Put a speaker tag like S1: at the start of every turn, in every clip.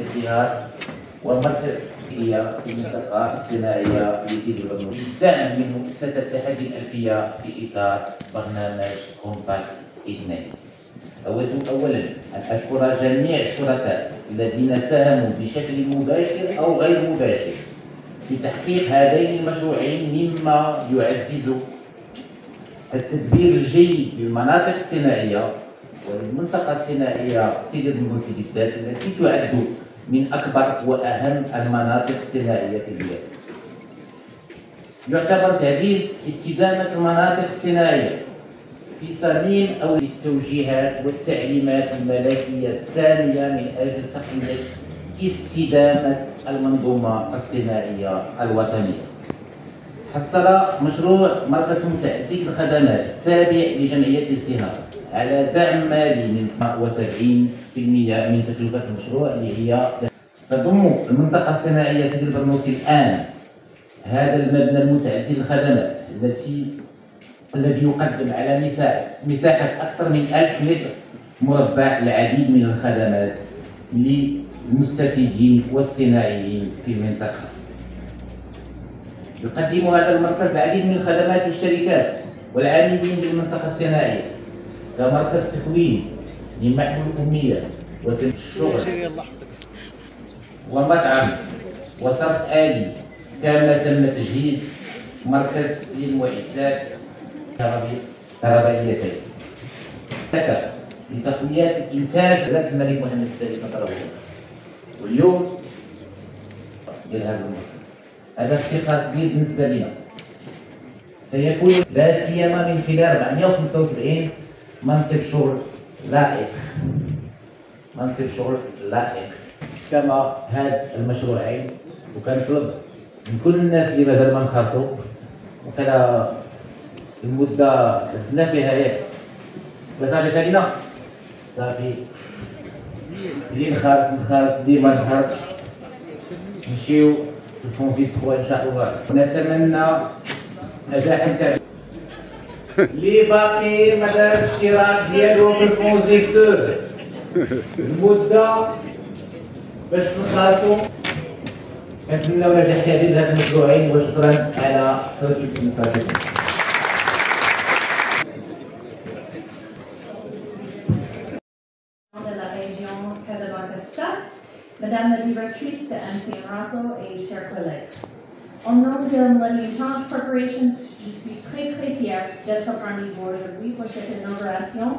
S1: الازدهار ومركز في المنطقة الصناعية لسيدي البنوك بالدعم من مؤسسة التحدي الألفية في إطار برنامج كومباكت 2. أولا أن أشكر جميع الشركاء الذين ساهموا بشكل مباشر أو غير مباشر في تحقيق هذين المشروعين، مما يعزز التدبير الجيد للمناطق الصناعية وللمنطقة الصناعية سيدي بن سيدي بالذات، التي تعد من أكبر وأهم المناطق الصناعية في البلاد. يعتبر تعزيز استدامة المناطق الصناعية في صميم أولوية التوجيهات والتعليمات الملكية السامية من أجل تقوية استدامة المنظومة الصناعية الوطنية. حصل مشروع مركز متعدد الخدمات التابع لجمعية الازدهار على دعم مالي من 77% من تكلفة المشروع، اللي هي تضم المنطقة الصناعية سيدي البرنوسي الآن هذا المبنى المتعدد الخدمات الذي يقدم على مساحة أكثر من 1000 متر مربع العديد من الخدمات للمستفيدين والصناعيين في المنطقة. يقدم هذا المركز العديد من الخدمات للشركات والعاملين بالمنطقة الصناعية، كمركز تكوين لمحو الأمية والشغل ومطعم وصرف آلي، كما تم تجهيز مركز للمعدات الكهربائيتين لتقوية الإنتاج رئاسة الملك محمد السادس نصر الله، واليوم ديال هذا المركز. هذا افتخار كبير بالنسبة لنا، سيكون لا سيما من خلال 475 منصب شغل لائق كما هاد المشروعين. وكنطلب من كل الناس اللي مازال ما انخرطوا، وكان المدة زدنا فيها ياك صافي سالينا صافي اللي نخرط اللي ما نخرطش نمشيو الفونزيت 3 ان شاء الله. نتمنى نجاح كامل. اللي باقي ما دارش الاشتراك ديالو في الفونزيت 2 المدة باش نخرطوا، كنتمناو نجاح كبير لهاد المشروعين، وشكرا على حسن المساعدة.
S2: Madame la directrice de MC Morocco et chers collègues, au nom de Millennium Change Corporation, je suis très fière d'être parmi vous aujourd'hui pour cette inauguration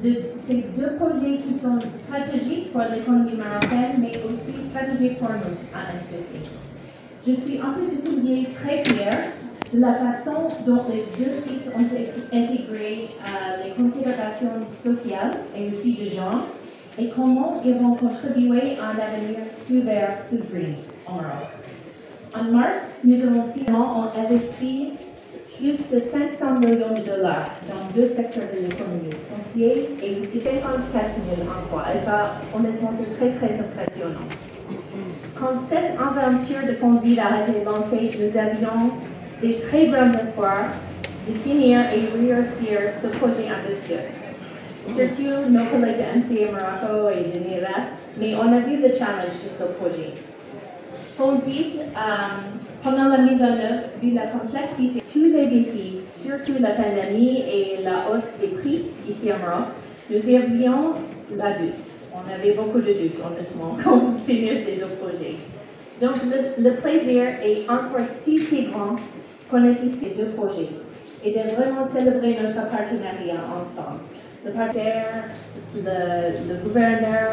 S2: de ces deux projets qui sont stratégiques pour l'économie marocaine, mais aussi stratégiques pour nous à MCC. Je suis en particulier très fière de la façon dont les deux sites ont intégré les considérations sociales et aussi de genre, et comment ils vont contribuer à un avenir plus vert, plus green en Maroc. En mars, nous avons finalement investi plus de 500 millions de dollars dans deux secteurs de l'économie, foncier et aussi 54 000 emplois. Et ça, honnêtement, c'est très impressionnant. Quand cette aventure de Fondid a été lancée, nous avions des très grands espoirs de finir et réussir ce projet ambitieux. Surtout nos collègues de MCA Morocco et de NIRAS, mais on a vu le challenge de ce projet. Fondid, pendant la mise en œuvre, vu la complexité, tous les défis, surtout la pandémie et la hausse des prix ici au Maroc, nous avions la doute. On avait beaucoup de doutes, honnêtement, quand on finit ces deux projets. Donc le plaisir est encore si grand qu'on ait ici ces deux projets et de vraiment célébrer notre partenariat ensemble. Le partenaire, le gouverneur,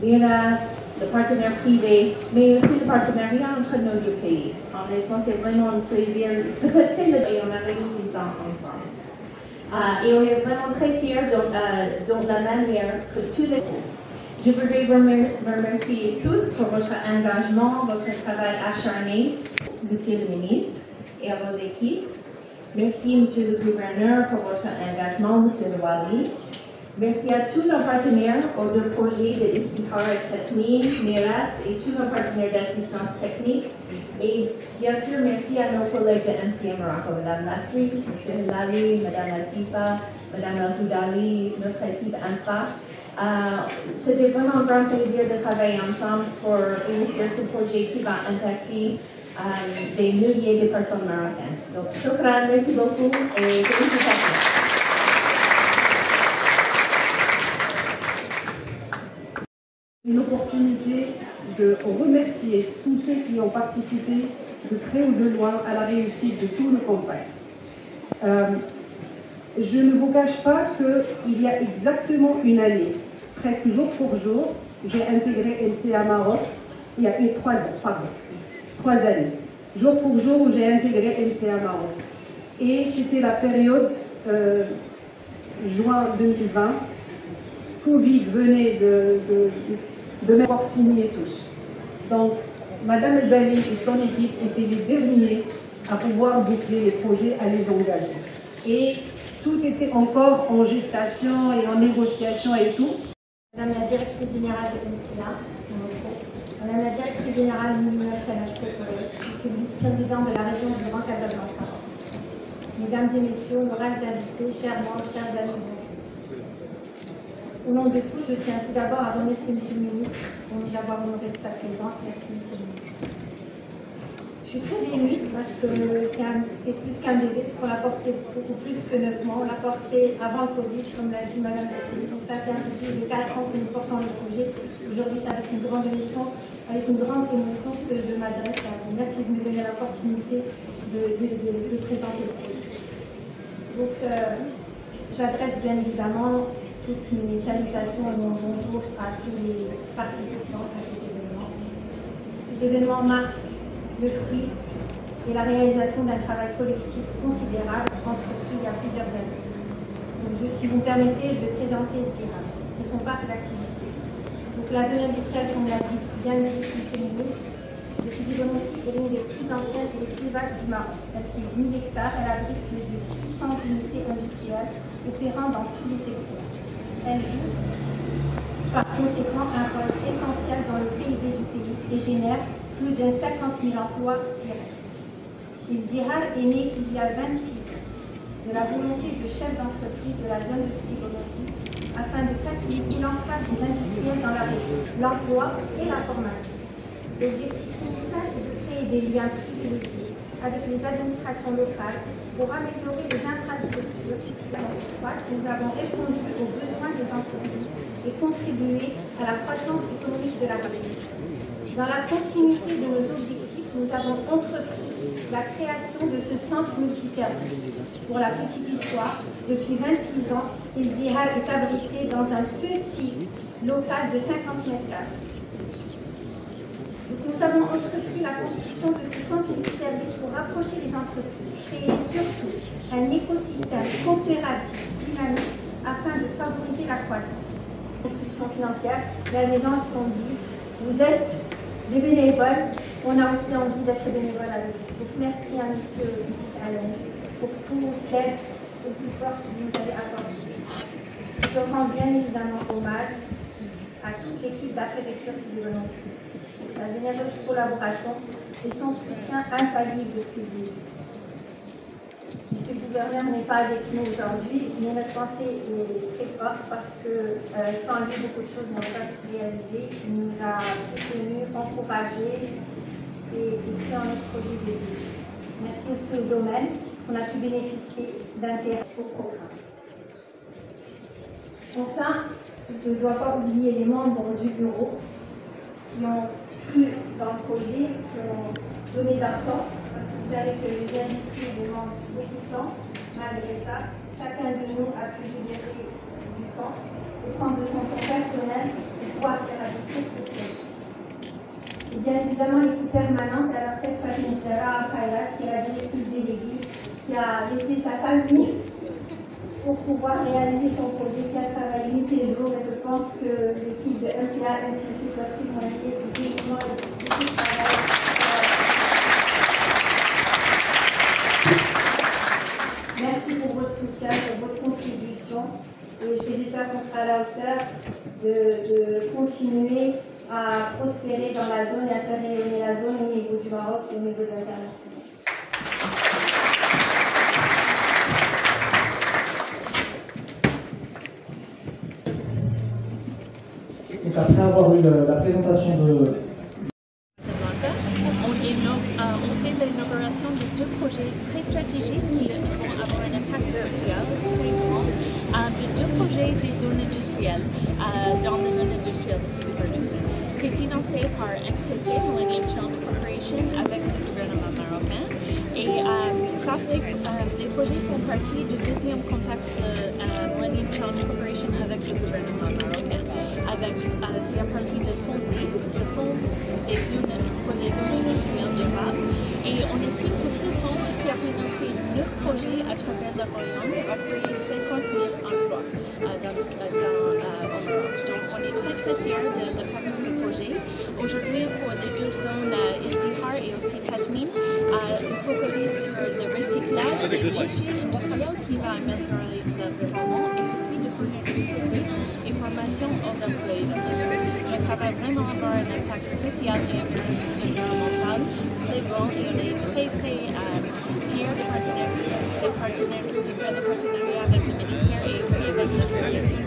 S2: l'IRAS, le partenaire privé, mais aussi le partenariat entre nos deux pays. Honnêtement, c'est vraiment un plaisir. Peut-être c'est le et on a réussi ça ensemble. Et on est vraiment très fiers de la manière que tous les... Je voudrais vous remercier tous pour votre engagement, votre travail acharné, Monsieur le ministre, et à vos équipes. Merci, Monsieur le gouverneur, pour votre engagement, Monsieur le Wali. Merci à tous nos partenaires aux deux projets de Istihar et Tatmin, NIRAS et tous nos partenaires d'assistance technique. Et bien sûr, merci à nos collègues de MCA Morocco, Madame Nasri, Monsieur Lali, Madame Latifa, Madame Al-Houdali, notre équipe ANFA, C'était vraiment un grand plaisir de travailler ensemble pour réussir ce projet qui va impacter des milliers de personnes marocaines. Donc, shukran, merci beaucoup et félicitations.
S3: Une opportunité de remercier tous ceux qui ont participé de près ou de loin à la réussite de tous nos campagnes. Je ne vous cache pas qu'il y a exactement une année, presque jour pour jour, j'ai intégré LCA Maroc. Il y a eu 3 années, jour pour jour où j'ai intégré LCA Maroc. Et c'était la période juin 2020. Covid venait de m'avoir signé tous. Donc, Madame El Bali et son équipe étaient les derniers à pouvoir boucler les projets, à les engager. Et tout était encore en gestation et en négociation et tout.
S4: Madame la directrice générale de MCA, Madame la directrice générale Mouna Salachko, je suis vice-président de la région du Grand Casablanca. Mesdames et messieurs, honorables invités, chers membres, chers amis, bonjour. Au nom de tous, je tiens tout d'abord à remercier M. le ministre pour nous avoir honoré de sa présence. Merci, M. le ministre. Je suis très émue parce que c'est plus qu'un bébé, puisqu'on l'a porté beaucoup plus que 9 mois. On l'a porté avant le Covid, comme l'a dit Mme Basseli. Donc ça fait un peu plus de 4 ans que nous portons le projet. Aujourd'hui, c'est avec une grande émotion que je m'adresse à vous. Merci de me donner l'opportunité de présenter le projet. Donc, j'adresse bien évidemment toutes mes salutations et mon bonjour à tous les participants à cet événement. Cet événement marque le fruit et la réalisation d'un travail collectif considérable entrepris il y a plusieurs années. Donc, si vous me permettez, je vais présenter SDIRAM et son parc d'activité. Donc, la zone industrielle, comme l'a dit bien dit M. le ministre, le Sidi Bonossi est l'une des plus anciennes et les plus vastes du Maroc. Elle fait 1000 hectares, elle abrite plus de 600 unités industrielles opérant dans tous les secteurs. Elle joue par conséquent un rôle essentiel dans le PIB du pays et génère plus de 50 000 emplois directs. Isdihar est né il y a 26 ans de la volonté de chef d'entreprise de la zone de Sidi Bonossi afin de faciliter l'ancrage des industriels dans la région, l'emploi et la formation. L'objectif initial est de créer des liens privilégiés avec les administrations locales pour améliorer les infrastructures. Nous avons répondu aux besoins des entreprises et contribué à la croissance économique de la région. Dans la continuité de nos objectifs, nous avons entrepris la création de ce centre multiservice. Pour la petite histoire, depuis 26 ans, SDIRAM est abrité dans un petit local de 50 mètres carrés. Nous avons entrepris la construction de ce centre multiservice pour rapprocher les entreprises, créer surtout un écosystème coopératif dynamique afin de favoriser la croissance. Construction financière, il y a des gens qui ont dit, vous êtes des bénévoles, on a aussi envie d'être bénévoles avec vous. Donc merci à M. Alain pour toute l'aide et le support que vous nous avez accordé. Je rends bien évidemment hommage à toute l'équipe de la préfecture Sidi Bonossi pour sa généreuse collaboration et son soutien infaillible depuis le début. M. le gouverneur n'est pas avec nous aujourd'hui, mais notre pensée est très forte parce que sans lui, beaucoup de choses n'auraient pas pu se réaliser. Il nous a soutenus, encouragés et pris en notre projet de vie. Merci aussi au domaine qu'on a pu bénéficier d'intérêt au programme. Enfin, je ne dois pas oublier les membres du bureau qui ont cru dans le projet, qui ont donné leur temps, parce que vous savez que les industries demandent beaucoup de temps. Malgré ça, chacun de nous a pu libérer du temps et prendre de son temps personnel pour pouvoir faire aboutir ce projet. Et bien évidemment, l'équipe permanente, à la tête Fatima Zara, Kailas, qui est la directrice déléguée, qui a laissé sa famille pour pouvoir réaliser son projet, qui a travaillé nuit et jour, et je pense que l'équipe de MCA, MCC doit témoigner du développement et du travail. Merci pour votre soutien, pour votre contribution, et j'espère qu'on sera à la hauteur de continuer à prospérer dans la zone et à faire rayonner la zone au niveau du Maroc et au niveau de l'international.
S5: après avoir eu la présentation de...
S6: On fait l'inauguration de deux projets très stratégiques qui vont avoir un impact social très grand, de deux projets des zones industrielles, dans les zones industrielles de Saint-Lucien. C'est financé par MCC, Millennium Challenge Corporation, avec le gouvernement marocain. Et les projets font partie du deuxième contact de Millennium Challenge Corporation avec le gouvernement marocain. C'est à partir de fonds CID, le fonds pour les zones industrielles durables. Et on estime que ce fonds qui a financé 9 projets à travers le royaume va créer 50 000 emplois au Maroc. Donc on est très très fiers de l'impact de ce projet. Aujourd'hui, pour les deux zones Izdihar et aussi Tatmin, il focalise sur le recyclage des déchets industriels qui va améliorer l'environnement et aussi de fournir des services et formations aux employés de la zone. Donc ça va vraiment avoir un impact social et environnemental très grand et on est très très fiers de faire le partenariat avec le ministère et aussi avec l'association